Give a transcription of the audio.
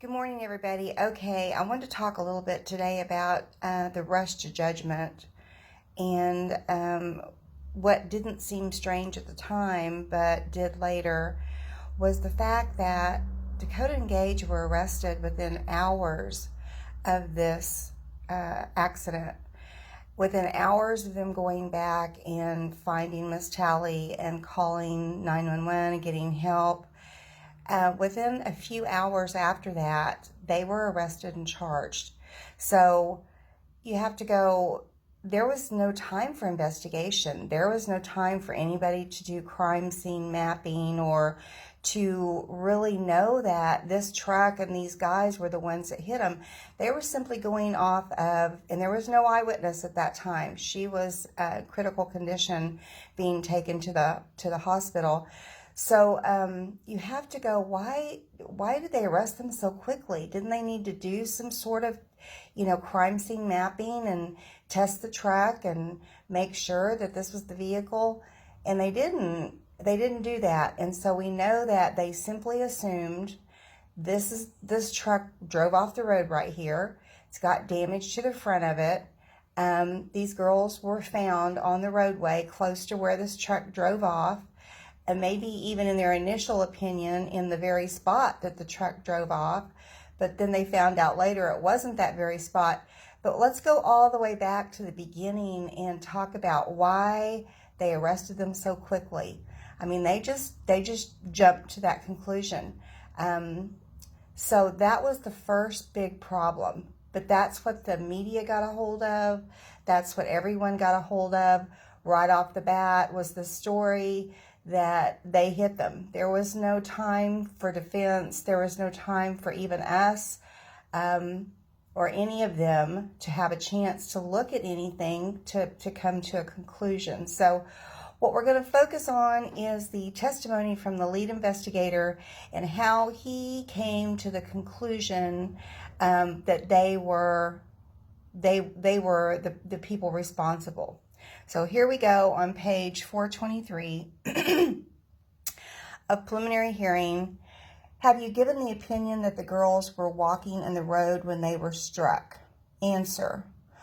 Good morning, everybody. Okay, I want to talk a little bit today about the rush to judgment and what didn't seem strange at the time but did later was the fact that Dakota and Gage were arrested within hours of this accident. Within hours of them going back and finding Miss Tally and calling 911 and getting help, within a few hours after that, they were arrested and charged. So you have to go, there was no time for investigation. There was no time for anybody to do crime scene mapping or to really know that this truck and these guys were the ones that hit them. They were simply going off of, and there was no eyewitness at that time. She was critical condition, being taken to the hospital. So you have to go, why did they arrest them so quickly? Didn't they need to do some sort of, crime scene mapping and test the truck and make sure that this was the vehicle? And they didn't. They didn't do that. And so we know that they simply assumed this truck drove off the road right here. It's got damage to the front of it. These girls were found on the roadway close to where this truck drove off. And maybe even in their initial opinion in the very spot that the truck drove off, but then they found out later it wasn't that very spot. But let's go all the way back to the beginning and talk about why they arrested them so quickly. I mean, they just jumped to that conclusion. So that was the first big problem. But that's what the media got a hold of. That's what everyone got a hold of right off the bat, was the story that they hit them. There was no time for defense. There was no time for even us or any of them to have a chance to look at anything to come to a conclusion. So what we're going to focus on is the testimony from the lead investigator and how he came to the conclusion that they were the people responsible. So here we go on page 423 of preliminary hearing. Have you given the opinion that the girls were walking in the road when they were struck? Answer: